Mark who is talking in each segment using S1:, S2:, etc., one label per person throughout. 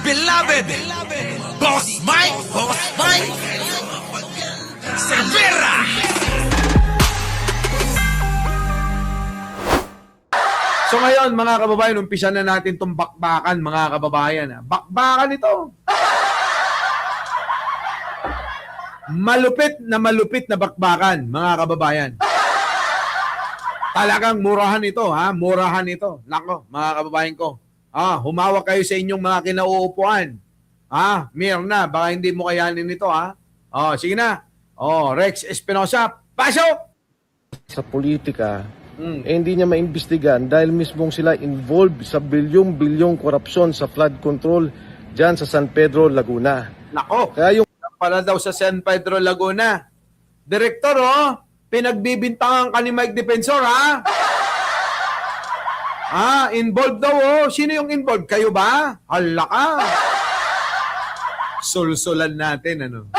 S1: beloved Boss Mike Cervera.
S2: So ngayon, mga kababayan, umpisa na natin itong bakbakan, mga kababayan. Bakbakan ito. Malupit na bakbakan, mga kababayan. Talagang murahan ito, ha? Murahan ito. Nako, mga kababayan ko. Humawak kayo sa inyong mga kinauupuan. Mirna, baka hindi mo kayanin ito, ha? Sige na. Rex Espinosa, pasok!
S3: Sa politika, hindi niya maimbestigan dahil mismong sila involved sa bilyong-bilyong korupsyon sa flood control dyan sa San Pedro, Laguna.
S2: Nako,
S3: Kaya yung
S2: pala daw sa San Pedro, Laguna. Direktor, pinagbibintangan ka ni Mike Defensor, ha? Involved daw, Sino yung involved? Kayo ba? Hala ka. Sulsulan natin, ano?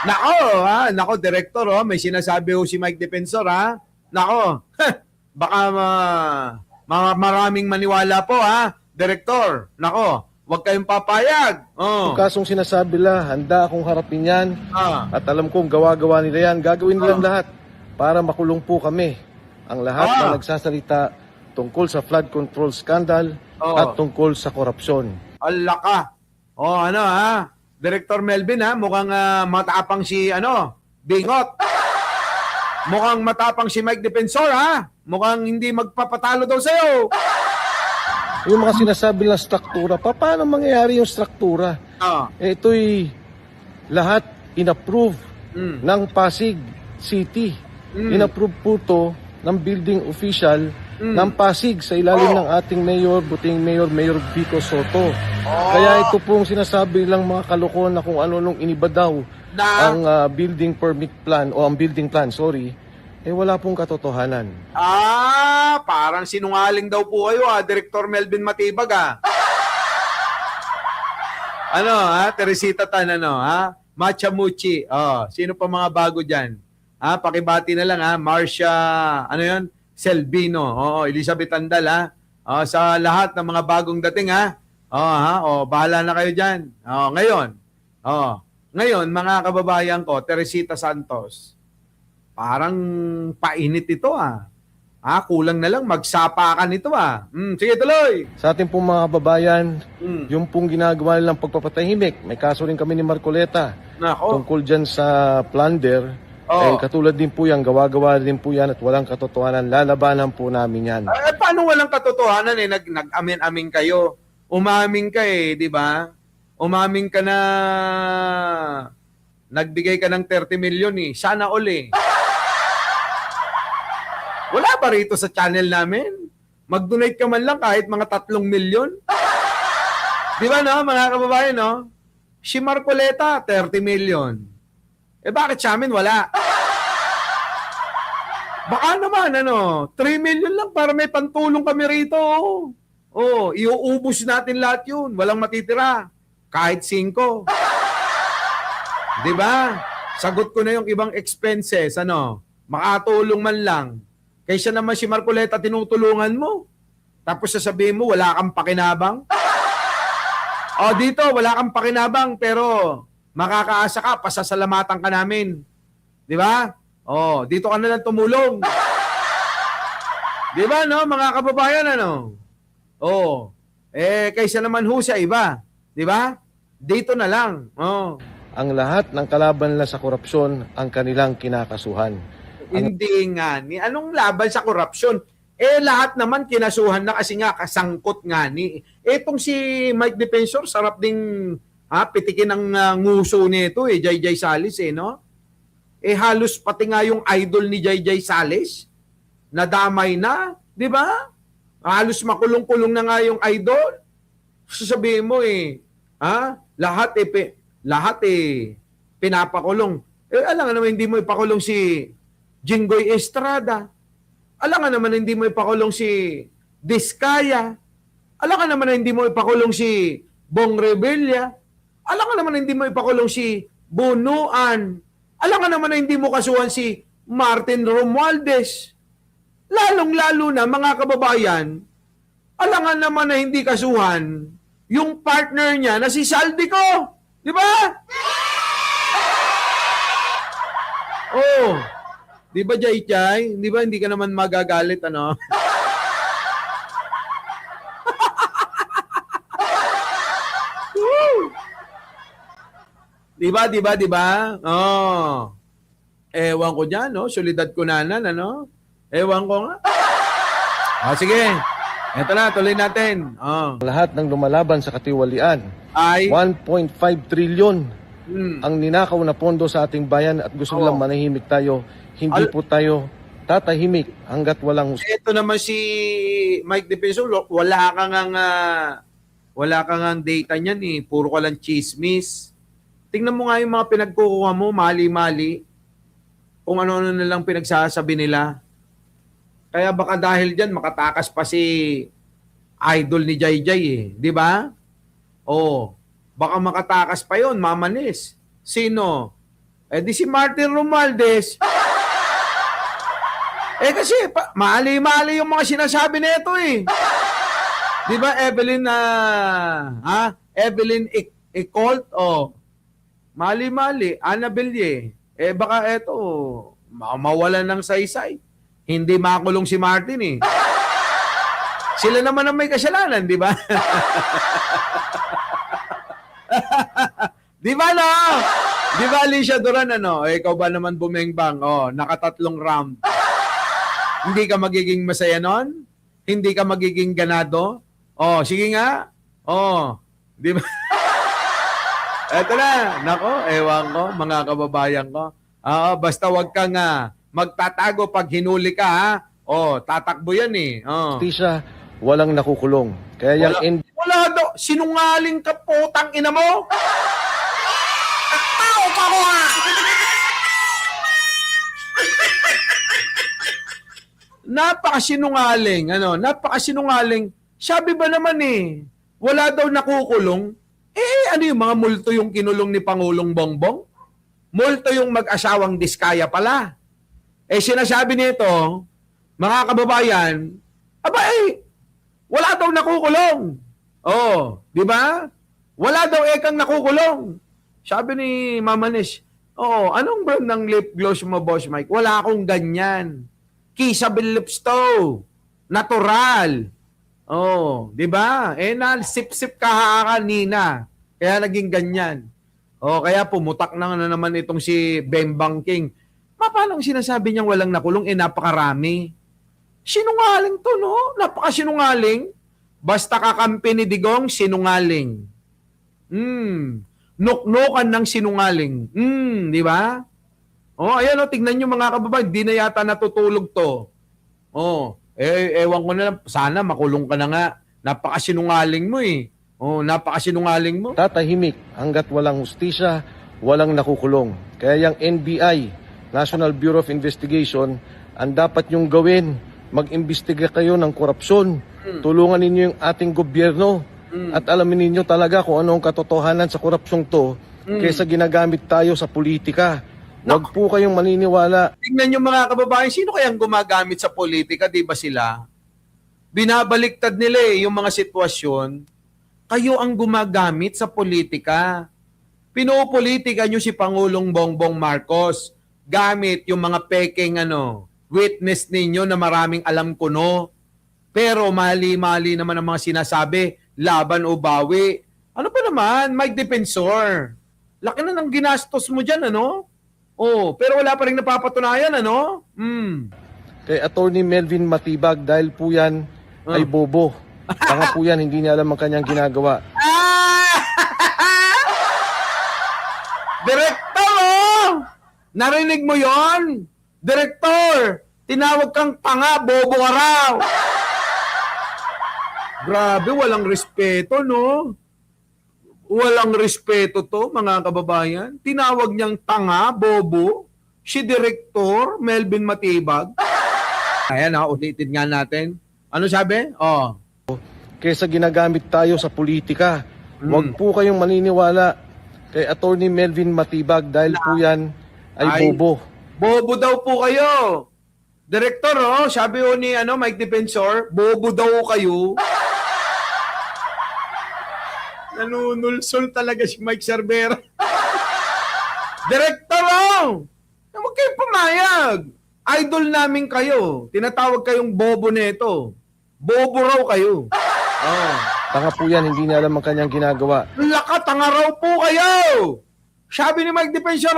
S2: Nako, Direktor, may sinasabi si Mike Defensor, ha? Nako, baka maraming maniwala po, ha? Direktor, nako, huwag kayong papayag.
S3: kasong sinasabi la, handa akong harapin yan. At alam kong gawa-gawa nila yan. Gagawin nilang lahat para makulong po kami. Ang lahat na nagsasalita tungkol sa flood control scandal at tungkol sa korupsyon.
S2: Ala ka. Director Melvin, mukhang matapang si, Bingot. Mukhang matapang si Mike Defensor, ha? Mukhang hindi magpapatalo daw sa'yo.
S3: Yung mga sinasabi ng struktura, paano mangyayari yung struktura? Ito'y lahat inapprove ng Pasig City. Inapprove po to ng building official ng Pasig sa ilalim ng ating mayor, buting mayor, Mayor Vico Soto. Kaya ito pong sinasabi lang mga kalokohan na kung ano-anong iniba daw ang building permit plan o ang building plan, wala pong katotohanan.
S2: Parang sinungaling daw po kayo, Director Melvin Matibag, Teresita Tan, Machamuchi. Sino pa mga bago dyan? Pakibati na lang, Marcia, Selvino. Elizabeth Andal, sa lahat ng mga bagong dating, bahala na kayo dyan. Ngayon, mga kababayan ko, Teresita Santos, parang painit ito, kulang na lang, magsapakan ito, Sige, tuloy!
S3: Sa ating pong mga babayan, yung pong ginagawa nilang pagpapatahimik, may kaso rin kami ni Marcoleta tungkol dyan sa plunder. Katulad din po yan, gawa-gawa din po yan at walang katotohanan. Lalabanan po namin yan.
S2: Paano walang katotohanan? Nag-amin-amin kayo. Umaming ka di ba? Umaming ka na nagbigay ka ng 30 million Sana all Wala ba rito sa channel namin? Mag-donate ka man lang kahit mga 3 million. Di ba mga kababayan, Si Marcoleta, 30 million. Bakit sa amin wala? Baka naman, 3 million lang para may pantulong kami rito. Iuubos natin lahat yun. Walang matitira. Kahit 5. Di ba? Sagot ko na yung ibang expenses, makatulong man lang. Kaysa naman si Marcoleta tinutulungan mo. Tapos sasabihin mo, wala kang pakinabang. Dito, wala kang pakinabang, pero makakaasa ka, pasasalamatan ka namin. Di ba? Dito ka na lang tumulong. Di ba, mga kababayan, kaysa naman sa iba. Di ba? Dito na lang.
S3: Ang lahat ng kalaban nila sa korupsyon ang kanilang kinakasuhan.
S2: Hindi nga ni. Anong laban sa korupsyon? Lahat naman kinasuhan na kasi nga kasangkot nga ni. Etong si Mike Defensor, sarap ding pitikin ang nguso nito Jayjay Salis halos pati nga yung idol ni Jayjay Salis nadamay na, di ba? Halos makulong-kulong na nga yung idol. Sasabihin mo lahat pinapakulong. Alam nga naman hindi mo ipakulong si Jinggoy Estrada. Alam nga naman hindi mo ipakulong si Diskaya. Alam nga naman hindi mo ipakulong si Bong Revilla. Alam nga naman hindi mo ipakulong si Bunuan. Alam nga naman hindi mo kasuhan si Martin Romualdez. Lalong-lalo na mga kababayan, alam nga naman na hindi kasuhan yung partner niya na si Saldico. Di ba? Oh. Di ba, Jay? Di ba hindi ka naman magagalit, ano? Di ba? Oh. Ewan ko dyan, no? Solidad ko nanan, ano? Ewan ko nga. Sige. Eto na, tuloy natin. Oh.
S3: Lahat ng lumalaban sa katiwalian,
S2: Ay.
S3: 1.5 trilyon ang ninakaw na pondo sa ating bayan at gusto lang manahimik tayo. Hindi po tayo tatahimik hanggat walang
S2: Ito naman si Mike Defensor, wala kang ang data niyan eh. Puro ka lang chismis. Tingnan mo nga yung mga pinagkukuha mo, mali-mali. Kung ano-ano na lang pinagsasabi nila. Kaya baka dahil dyan, makatakas pa si idol ni Jayjay eh. Di ba? Oh, baka makatakas pa yon, mamanis. Sino? Di si Martin Romualdez. Kasi mali-mali yung mga sinasabi nito eh. Di ba Evelyn Evelyn Ecolt, mali-mali, Annabelle baka eto mawalan ng saysay. Hindi makulong si Martin eh. Sila naman ang may kasalanan, di ba? Di ba no? Di ba Alicia Duran, ano? Ikaw ba naman bumengbang? Nakatatlong round. Hindi ka magiging masaya nun? Hindi ka magiging ganado? Sige nga. Di ba? Eto na. Nako, ewan ko, mga kababayan ko. Basta wag kang magtatago pag hinuli ka, ha? Tatakbo yan eh.
S3: justisya, walang nakukulong. Kaya yung
S2: Wala daw. Sinungaling ka, putang ina mo. Tao ka ko ha. Napakasinungaling. Napakasinungaling. Sabi ba naman eh, wala daw nakukulong? Ano yung mga multo yung kinulong ni Pangulong Bongbong? Multo yung mag-asawang Diskaya pala. Sinasabi nito, mga kababayan, wala daw nakukulong. Di ba? Wala daw ekang nakukulong. Sabi ni Mama Nish, anong brand ng lip gloss mo, Boss Mike? Wala akong ganyan. Kissable lips to. Natural. Di ba? Sip-sip ka kanina. Kaya naging ganyan. Kaya pumutak na naman itong si Bembang King. Paano sinasabi niyang walang nakulong? Napakarami. Sinungaling to, no? Napakasinungaling. Basta kakampi ni Digong, sinungaling. Nuknukan ng sinungaling. Di ba? Ayan tignan niyo mga kababayan, di na yata natutulog to. Ewan ko na lang, sana makulong ka na nga. Napakasinungaling mo eh. Napakasinungaling mo.
S3: tatahimik hanggat walang justisya, walang nakukulong. Kaya yung NBI, National Bureau of Investigation, ang dapat yung gawin, mag-imbestiga kayo ng korupsyon. Tulungan ninyo yung ating gobyerno at alamin ninyo talaga kung ano ang katotohanan sa korupsyong to kaysa ginagamit tayo sa politika. Huwag po kayong maniniwala.
S2: Tingnan nyo mga kababayan, sino kayang gumagamit sa politika? Di ba sila? Binabaliktad nila yung mga sitwasyon. Kayo ang gumagamit sa politika. Pinopolitika nyo si Pangulong Bongbong Marcos gamit yung mga peking witness ninyo na maraming alam ko no. Pero mali-mali naman ang mga sinasabi, laban o bawi. Ano pa naman, Mike Defensor? Laki na ng ginastos mo dyan, pero wala pa rin napapatunayan,
S3: Kay Attorney Melvin Matibag, dahil po yan ay bobo. Baka po yan, hindi niya alam ang kanyang ginagawa.
S2: Direktor! Narinig mo yon? Direktor! Tinawag kang tanga, bobo ka raw! Grabe, walang respeto, no? Walang respeto to, mga kababayan. Tinawag niyang tanga, bobo, si Direktor Melvin Matibag. Ayan, ulitin nga natin. Ano sabi?
S3: Kaysa ginagamit tayo sa politika. Huwag po kayong maniniwala kay Attorney Melvin Matibag dahil po yan ay bobo.
S2: Bobo daw po kayo. Direktor, sabi ni Mike Defensor, bobo daw kayo. Nanunulsol talaga si Mike Cervera. Director, huwag kayong pumayag. Idol namin kayo. Tinatawag kayong bobo neto. Bobo raw kayo. Oh.
S3: Tanga po yan, hindi niya alam ang kanyang ginagawa.
S2: Laka, tanga raw po kayo. Sabi ni Mike Defensor,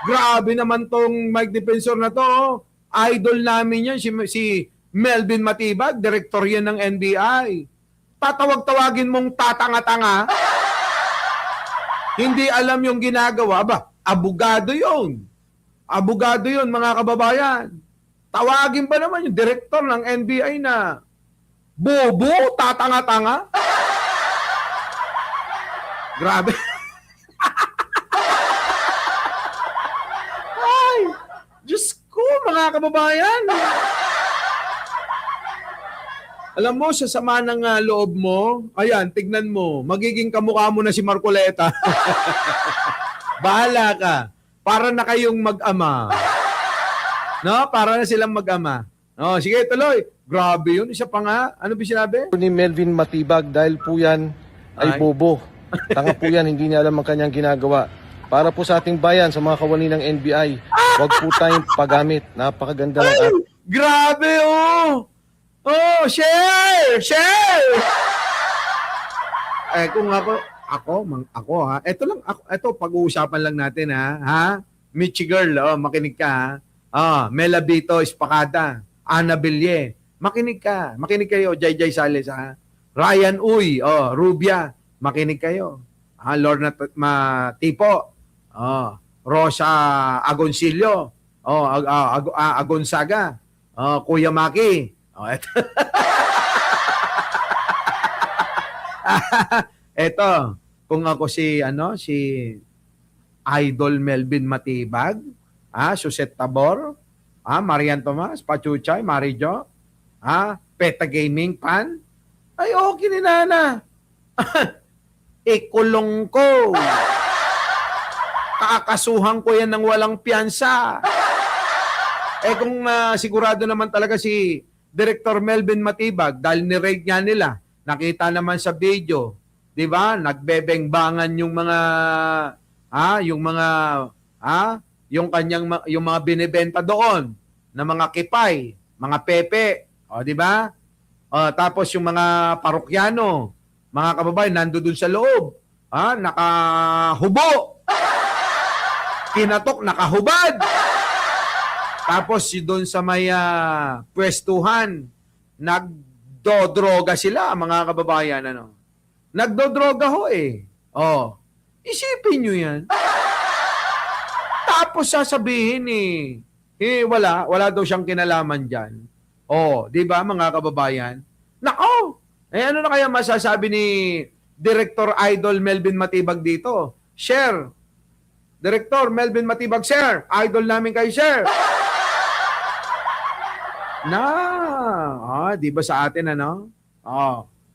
S2: Grabe naman tong Mike Defensor na to. Idol namin yan, si Melvin Matibag, director yan ng NBI. Tatawag-tawagin mong tatanga-tanga. Hindi alam yung ginagawa. Ba, abogado yun. Abogado yun, mga kababayan. Tawagin pa naman yung director ng NBI na bobo, tatanga-tanga. Grabe. Ay, Diyos ko, mga kababayan. Alam mo, sa sama ng loob mo, ayan, tignan mo, magiging kamukha mo na si Marcoleta. Bahala ka. Para na kayong mag-ama. No? Para na silang mag-ama. Oh, sige, tuloy. Grabe yun. Isa pa nga. Ano ba sinabi?
S3: Ni Melvin Matibag dahil po yan ay bobo. Tanga po yan, hindi niya alam ang kanyang ginagawa. Para po sa ating bayan, sa mga kawani ng NBI, huwag po tayong pagamit. Napakaganda ng
S2: Ay, grabe, oh! Oh, share! Share! Eh, kung ako ha. Ito pag-uusapan lang natin ha. Michi girl, makinig ka ha. Melabito Espacada, Ana Villie, makinig ka. Makinig kayo, Jay Sales ha. Ryan Uy, Rubia, makinig kayo. Lorna Tipo, Rosa Agoncillo, Agonzaga, Kuya Maki. Eto, kung ako si Idol Melvin Matibag, Suset Tabor, Marian Tomas, Pachuchay, Marijo, Peta Gaming Pan, ay okay ni Nana. Ikulong ko. Kakasuhan ko yan ng walang piyansa. Kung sigurado naman talaga si Director Melvin Matibag, dahil ni-raid nga nila, nakita naman sa video, di ba? Nagbebengbangan yung mga yung mga binebenta doon na mga kipay, mga pepe, di ba? Tapos yung mga parokyano, mga kababayan nandoon sa loob, nakahubo. Kinatok, nakahubad. Tapos doon sa may pwestuhan, nagdodroga sila, mga kababayan. Nagdodroga ho eh. Isipin nyo yan. Tapos sasabihin wala daw siyang kinalaman dyan. Di ba mga kababayan? Nako! Ano na kaya masasabi ni Director Idol Melvin Matibag dito? Share. Director Melvin Matibag, share. Idol namin kayo, share. Di ba sa atin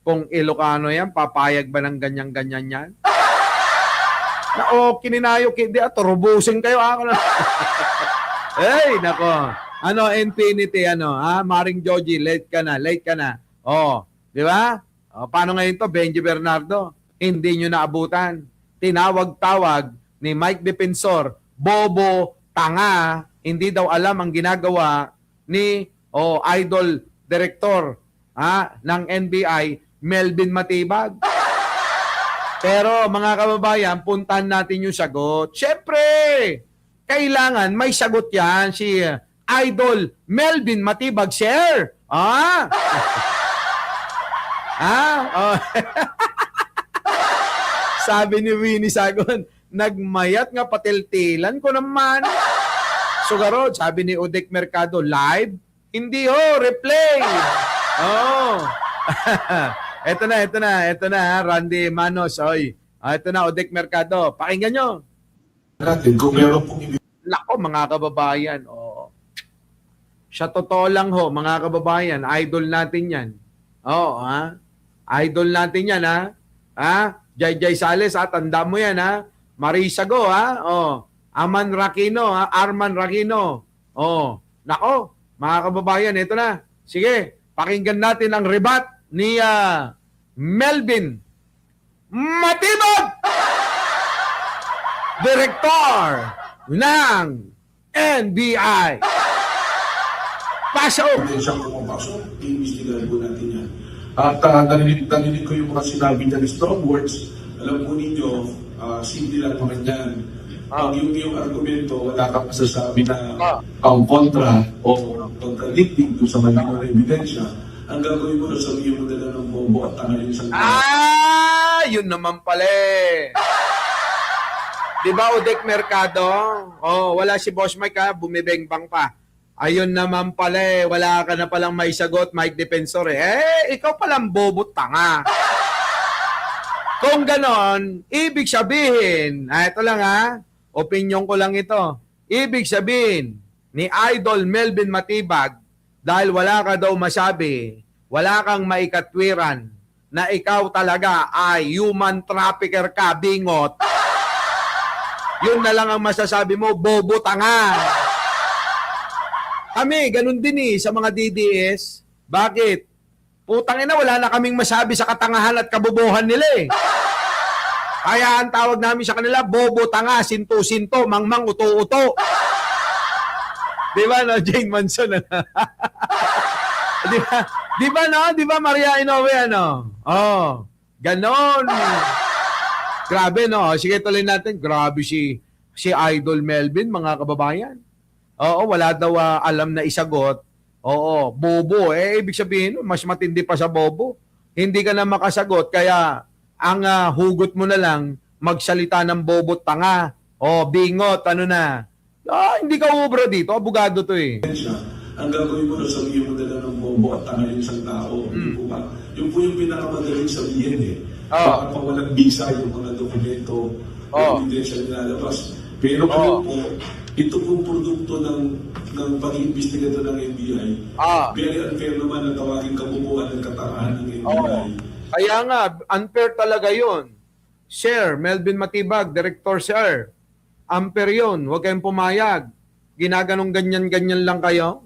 S2: kung Ilocano yan, papayag ba ng ganyan-ganyan yan? Kininayo, turubusin kayo ako na. Hey, nako. Infinity, Maring Joji, late ka na. Di ba? Paano ngayon to, Benji Bernardo? Hindi nyo naabutan. Tinawag-tawag ni Mike Defensor, bobo, tanga, hindi daw alam ang ginagawa ni Idol Director ng NBI, Melvin Matibag. Pero mga kababayan, puntahan natin yung sagot. Siyempre, kailangan may sagot yan si Idol Melvin Matibag, sir. Sabi ni Winnie Sagon, nagmayat nga patiltilan ko naman. Sugarod, sabi ni Odek Mercado, live? Hindi replay. Ito na, Randy Manos. Ito na, Odek Mercado. Pakinggan nyo.
S4: Natin, kung meron pong
S2: Lako, mga kababayan. Sa totoo lang mga kababayan, idol natin yan. Idol natin yan, Jay Sales, tanda mo yan, Marisa Go, Arman Rakino. Nako, mga kababayan, ito na. Sige, pakinggan natin ang rebat ni Melvin Matibag, Direktor ng NBI. Pasok!
S4: Siyang pumapasok, iimbestigahan po natin yan. At narinig ko yung mga sinabi niya ni strong words. Alam po ninyo, simple lang naman yan. Pag yung argumento, wala kang masasabi na kontra o contradicting doon sa malinong na ebidensya, ang gagawin mo na sabihin mo dala ng bobo at tanga yung isang
S2: Yun naman pala eh. Di ba, Udek Mercado? Oh, wala si Boss Mike ha, bumibengbang pa. Ayun naman pala eh, wala ka na palang may sagot, Mike Defensor eh. Ikaw palang bobo tanga. Kung ganon, ibig sabihin, ito lang ha, opinion ko lang ito. Ibig sabihin ni Idol Melvin Matibag, dahil wala ka daw masabi, wala kang maikatwiran na ikaw talaga ay human trafficker ka, bingot. Yun na lang ang masasabi mo, bobo tanga. Kami, ganun din sa mga DDS. Bakit? Putang ina, wala na kaming masabi sa katangahan at kabobohan nila eh. Kaya ang tawag namin sa kanila, bobo tanga, sinto-sinto, mangmang, uto-uto. Di ba, no? Jane Manson. Di ba, no? Di ba, Maria Inoue, ano? Oh, ganon. Grabe, no? Sige, tuloy natin. Grabe si Idol Melvin, mga kababayan. Oo, wala daw alam na isagot. Oo, bobo. Ibig sabihin, mas matindi pa sa bobo. Hindi ka na makasagot, kaya ang hugot mo na lang, magsalita ng bobo tanga. O, bingot, ano na. Hindi ka ubro dito, abogado to eh.
S4: Ang gagawin mo na sabihin mo dala ng bobo at tanga yung isang tao. Yung po yung pinakamadaling sabihin eh. Baka pa walang visa yung mga dokumento, ebidensya na lalabas. Pero kayo po, ito pong produkto ng pag-iimbestigato ng NBI. Very unfair naman ang tawagin kabubuan ng katangahan ng NBI.
S2: Kaya nga, unfair talaga yun. Sir, Melvin Matibag, Director Sir, unfair yun. Huwag kayong pumayag. Ginaganong ganyan-ganyan lang kayo.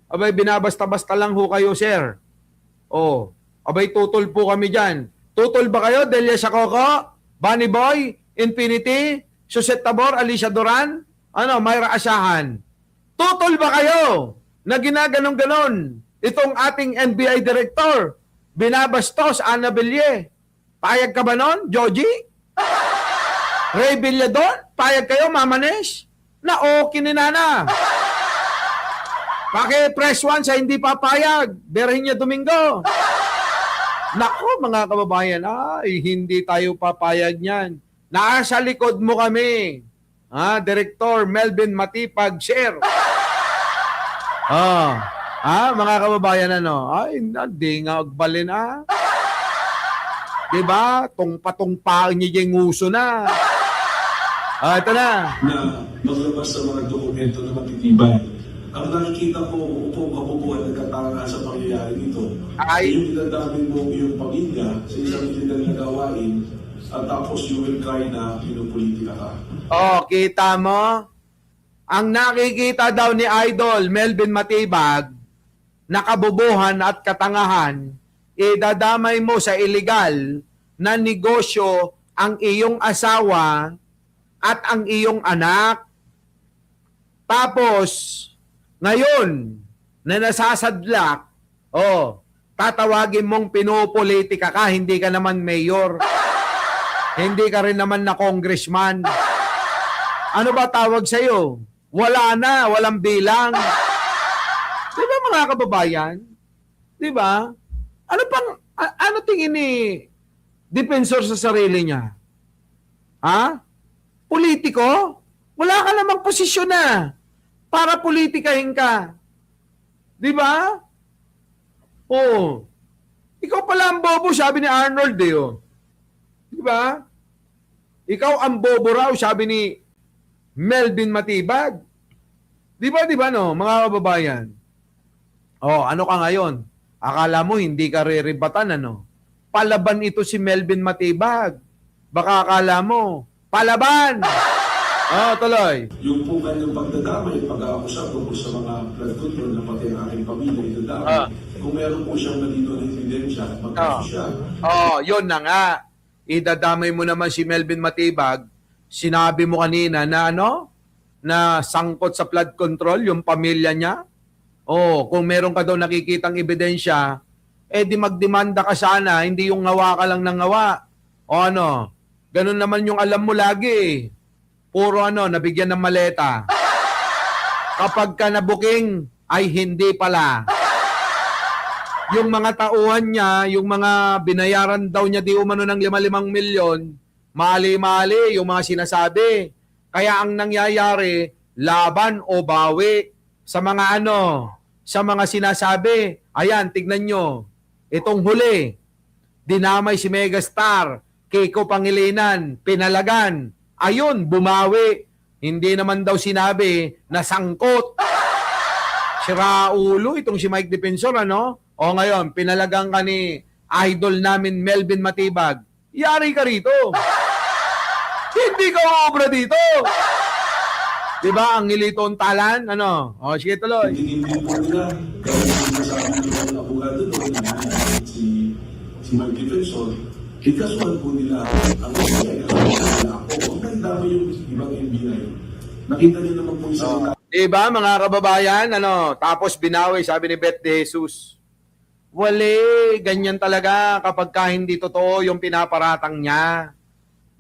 S2: Abay, binabasta-basta lang ho kayo, Sir. Abay, tutol po kami dyan. Tutol ba kayo, Delia Sacoco, Bunny Boy, Infinity, Susette Tabor, Alicia Duran, Mayra Asahan? Tutol ba kayo na ginaganong-ganon itong ating NBI Director? Binabastos, Ana Villie. Payag ka ba nun, Joji? Ray Villador? Payag kayo, Mama Nesh? Na okay ni Nana. Paki-press 1 sa hindi papayag. Berhinya Domingo. Naku, mga kababayan, hindi tayo papayag niyan. Nasa likod mo kami. Director Melvin Matibag, Sir. Mga kababayan, hindi nga agbalin, Diba? Tungpa-tungpaan niya yung uso na. Ito na.
S4: Na maglabas sa mga dokumento na matitibay. Ang nakikita ko upong kabubuan ng katangahan sa pangyayari nito ay yung dinadami mo yung pamilya sa isang illegal na gawain at tapos you will cry na pinupolitika ka.
S2: Kita mo? Ang nakikita daw ni Idol Melvin Matibag na kabubuhan at katangahan, idadamay mo sa illegal na negosyo ang iyong asawa at ang iyong anak. Tapos, ngayon, na nasasadlak, tatawagin mong pinopolitika ka, hindi ka naman mayor. Hindi ka rin naman na congressman. Ano ba tawag sa'yo? Wala na, walang bilang. Di ba mga kababayan? Di ba? Ano tingin ni Defensor sa sarili niya? Politiko? Wala ka namang posisyon na para politikahin ka. Di ba? Ikaw pala ang bobo, sabi ni Arnold Di ba? Ikaw ang bobo raw, sabi ni Melvin Matibag. Di ba no, mga kababayan? Ano ka ngayon? Akala mo hindi ka riribatan, Palaban ito si Melvin Matibag. Baka akala mo, palaban! Tuloy.
S4: Yung po kanyang pagdadamay, pag-aakusap tungkol sa mga blood control na pati ang aking pamilya, idadamay. kung meron po siyang malino na ebidensya, magkaso siya.
S2: Yun na nga. Idadamay mo naman si Melvin Matibag. Sinabi mo kanina na na sangkot sa flood control yung pamilya niya. Kung meron ka daw nakikitang ebidensya, di magdemanda ka sana, hindi yung ngawa ka lang ng ngawa. Ganun naman yung alam mo lagi. Puro nabigyan ng maleta. Kapag ka nabuking, ay hindi pala. Yung mga tauhan niya, yung mga binayaran daw niya di umano ng 5 milyon, mali-mali yung mga sinasabi. Kaya ang nangyayari, laban o bawi sa mga sa mga sinasabi. Ayan, tignan nyo. Itong huli, dinamay si Megastar, Kiko Pangilinan, pinalagan. Ayun, bumawi. Hindi naman daw sinabi na sangkot. Sira ulo itong si Mike Defensor, ngayon, pinalagang ka ni idol namin Melvin Matibag. Yari ka rito. Hindi ka obra dito. Diba, ang ngilitong talan? Sige tuloy.
S4: Hindi po nila, kaya sinasabi nila ng abogado doon, si Mike Defensor, ikasuhan po nila ang FBI, kasuhan nila ako. Huwag na dami yung ibang FBI. Nakita niyo naman po isang
S2: Diba, mga kababayan, tapos binawi, sabi ni Beth De Jesus. Wali, ganyan talaga kapag ka hindi totoo yung pinaparatang niya.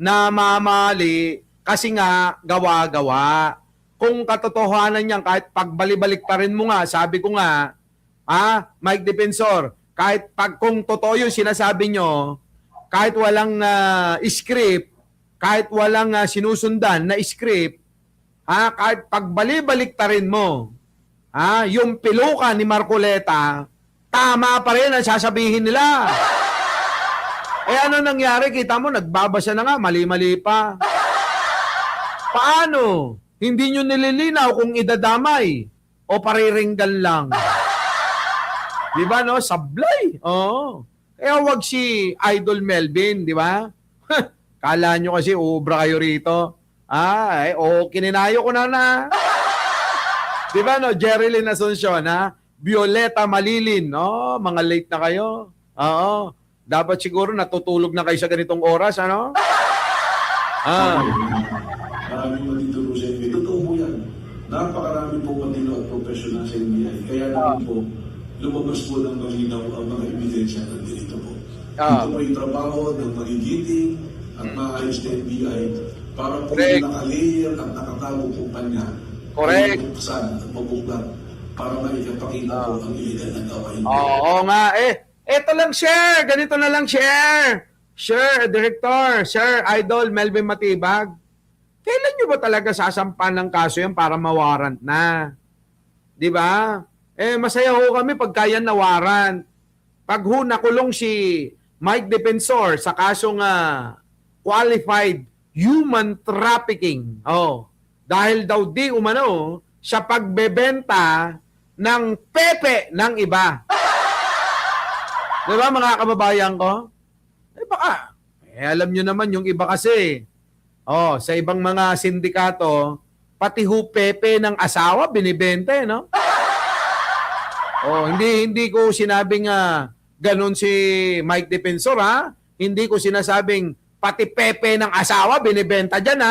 S2: Namamali, kasi nga, gawa-gawa. Kung katotohanan niyan, kahit pagbalik-balik pa rin mo nga, sabi ko nga, Mike Defensor, kahit kung totoo yung sinasabi nyo, kahit walang script, kahit walang sinusundan na script, kahit pagbalik-balik ta rin mo, yung piluka ni Marcoleta, tama pa rin ang sasabihin nila. Ano nangyari? Kita mo, nagbabasa na nga, mali-mali pa. Paano? Hindi nyo nililinaw kung idadamay o pariringgan lang. Di ba, Sablay. Kaya wag si Idol Melvin, di ba? Kala nyo kasi ubra kayo rito. Kininayo ko na. Di ba, Jerilyn Asuncion, Violeta Malilin, mga late na kayo. Dapat siguro natutulog na kayo sa ganitong oras,
S4: maraming matituro sa NBI. Totoo po yan. Napakarami po matino at professional sa NBI. Kaya naman po, lumabas po ng malinaw ang mga ebidensya ng dito po. Ito po yung trabaho ng magigiting at maayos na NBI para po nakalayer at nakatago po pa niya.
S2: Correct.
S4: Buksan at mabuklat para maikapakita po ang iligan ng gawain.
S2: Oo nga. Eto lang, share. Ganito na lang, share. Sir, Director, Sir Idol Melvin Matibag. Kailan nyo ba talaga sasampan ng kaso yan para mawarrant na? Di ba? Masaya ho kami pag kaya na warrant. Pag nakulong si Mike Defensor sa kasong qualified human trafficking. Dahil daw di umano sa pagbebenta ng pepe ng iba. Di ba, mga kababayan ko? Baka, alam nyo naman yung iba kasi, sa ibang mga sindikato, pati ho pepe ng asawa binibenta, hindi ko sinabing ganun si Mike Defensor, Hindi ko sinasabing pati pepe ng asawa binibenta dyan,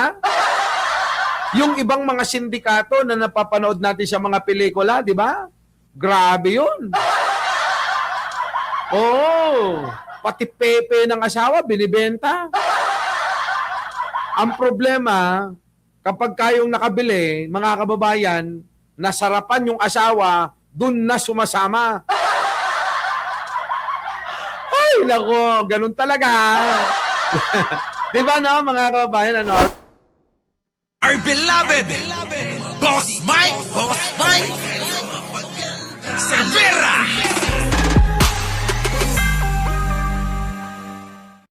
S2: Yung ibang mga sindikato na napapanood natin sa mga pelikula, di ba? Grabe yun. Pati pepe ng asawa binibenta. Ang problema, kapag kayong nakabili, mga kababayan, nasarapan yung asawa, dun na sumasama. Ay, nako, ganun talaga. Di ba, mga kababayan,
S1: Our beloved Boss Mike